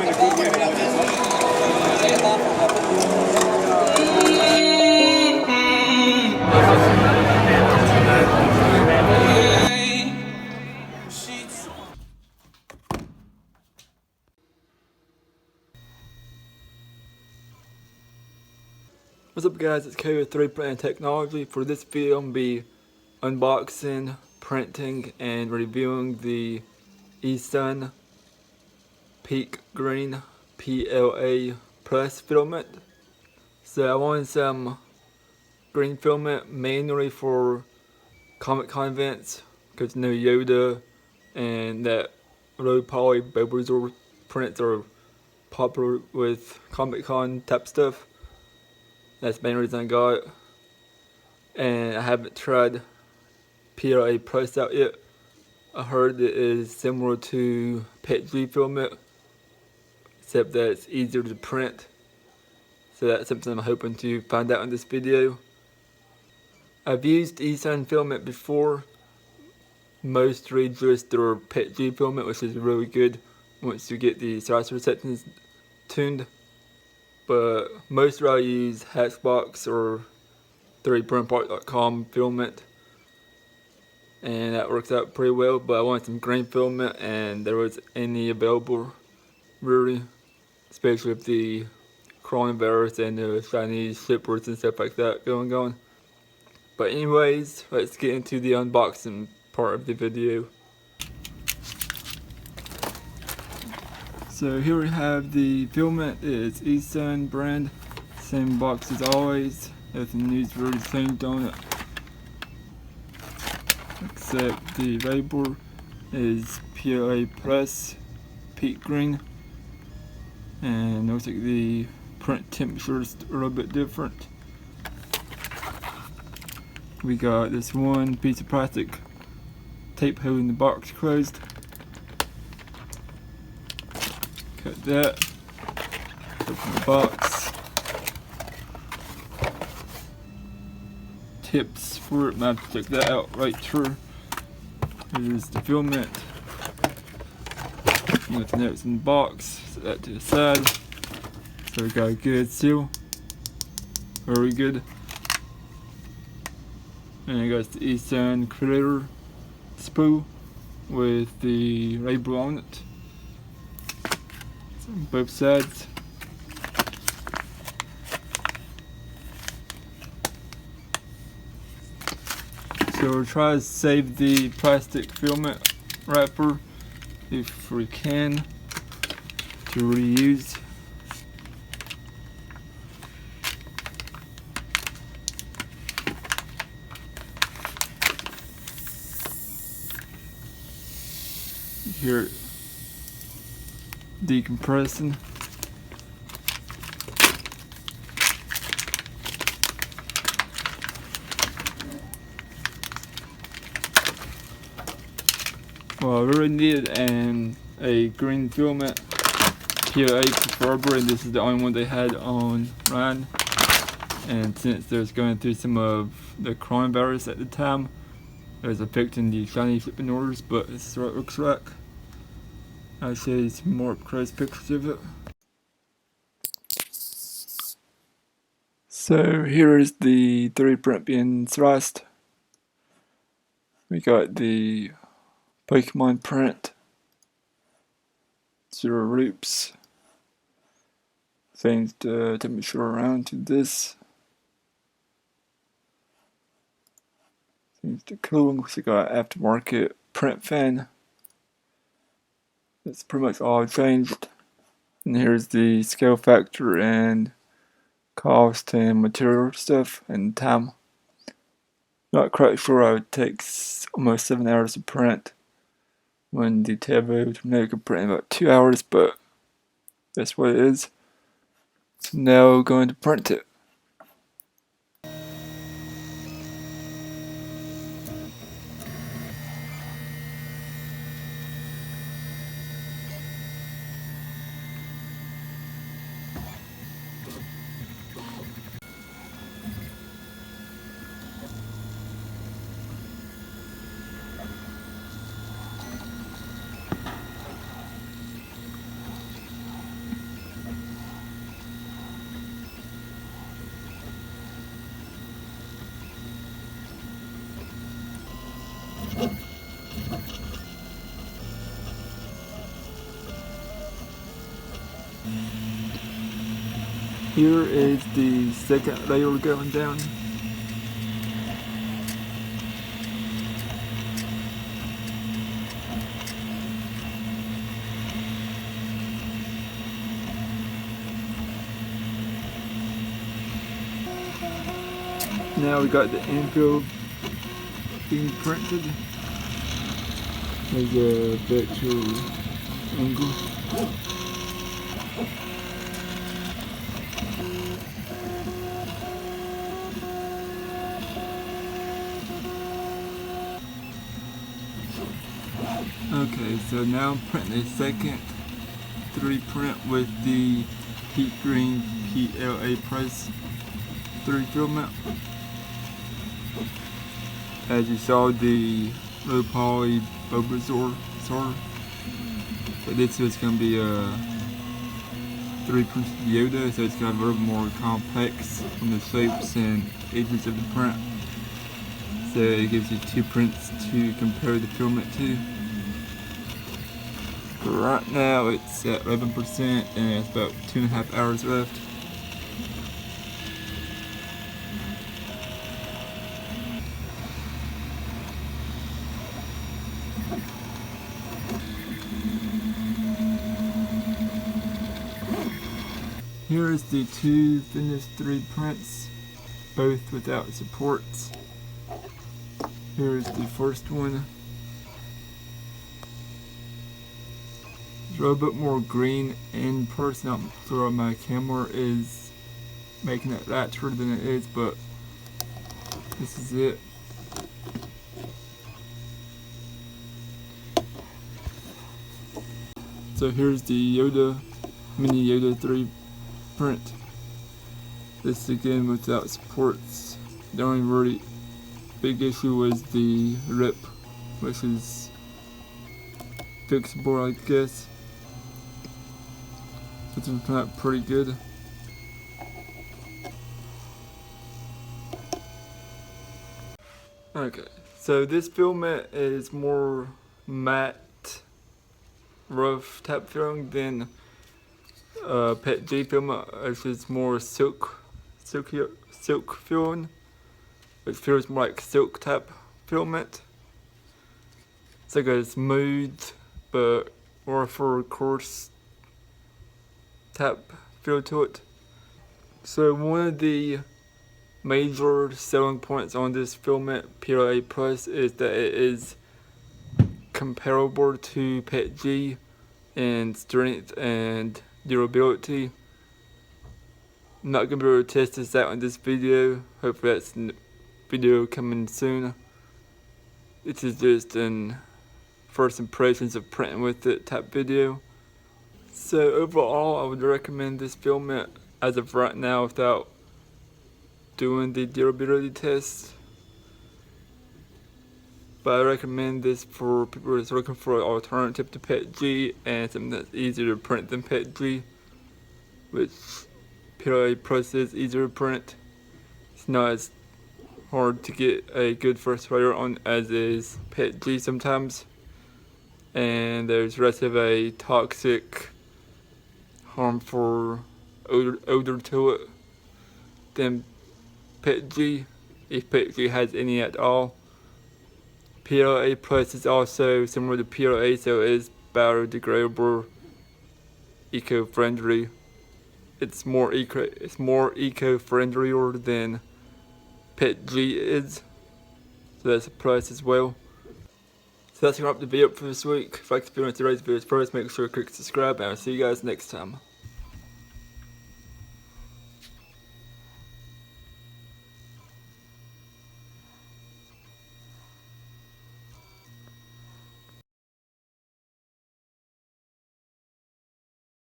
What's up guys, it's K with 3 Printing Technology. For this video I'm going to be unboxing, printing, and reviewing the Esun Peak Green PLA Plus filament. So I wanted some green filament manually for Comic-Con events, because no Yoda and that low poly Bulbasaur prints are popular with Comic-Con type stuff. That's the main reason I got it. And I haven't tried PLA Plus out yet. I heard it is similar to PETG filament, except that it's easier to print. So that's something I'm hoping to find out in this video. I've used Esun filament before, mostly just their PETG filament, which is really good once you get the size sections tuned. But mostly I use Hatchbox or 3printpart.com filament, and that works out pretty well. But I wanted some green filament, and there was any available really, especially with the coronavirus and the Chinese shippers and stuff like that going on. But anyways, let's get into the unboxing part of the video. So here we have the filament. It's Esun brand, same box as always. Nothing new's really changed on it, except the label is PLA Plus Peak Green, and it looks like the print temperature is a little bit different. We got this one piece of plastic tape holding the box closed. Cut that, open the box, tips for it, might have to check that out right through. Here's the filament, nothing else in the box, set that to the side. So we got a good seal, very good. And I got the Esun Creator spool with the label on it. On both sides. So we'll try to save the plastic filament wrapper if we can to reuse. You hear it decompressing. Well, I really needed a green filament, PLA preferably, and this is the only one they had on Riot. And since there's going through some of the coronavirus at the time, it was affecting the Chinese shipping orders, but this is what it looks like. I'll show you some more up close pictures of it. So here is the 3D print being thrust. We got the Pokemon print, 0 loops, change the temperature around to this, change the cooling. We got aftermarket print fan. That's pretty much all changed. And here's the scale factor and cost and material stuff and time. Not quite sure how it takes almost 7 hours to print, when the Turbo Tornado could print in about 2 hours, but that's what it is. So now we're going to print it. Here is the second layer going down. Now we got the infill being printed. There's a virtual angle. Okay, so now I'm printing a second 3 print with the Peak Green PLA Press 3 filament. As you saw, the low poly Bulbasaur, but this is going to be a 3 print Yoda, so it's going to be a little more complex on the shapes and edges of the print. So it gives you 2 prints to compare the filament to. Right now it's at 11% and it's about 2.5 hours left. Here is the 2 finished 3 prints, both without supports. Here is the first one. It's a little bit more green in person. I'm sure my camera is making it lighter than it is, but this is it. So here's the mini Yoda 3 print. This again without supports. The only really big issue was the lip, which is fixable, I guess. It's turned out pretty good. Okay, so this filament is more matte, rough type feeling than PETG filament, which is more silk feeling, which feels more like silk type filament. It's like a smooth but more for coarse type feel to it. So one of the major selling points on this filament PLA Plus is that it is comparable to PETG in strength and durability. I'm not going to be able to test this out in this video. Hopefully that's a video coming soon. This is just an first impressions of printing with it type video. So overall, I would recommend this filament as of right now without doing the durability test. But I recommend this for people who are looking for an alternative to PETG and something that's easier to print than PETG, which PLA Plus is easier to print. It's not as hard to get a good first layer on as is PETG sometimes, and there's less of a toxic, harmful odor to it than PETG, if PETG has any at all. PLA Plus is also similar to PLA, so it is biodegradable, eco-friendly. It's more eco-friendlier than PETG is, so that's a plus as well. So that's going to wrap the video up for this week. If you'd like to be on today's videos first, make sure to click subscribe, and I'll see you guys next time.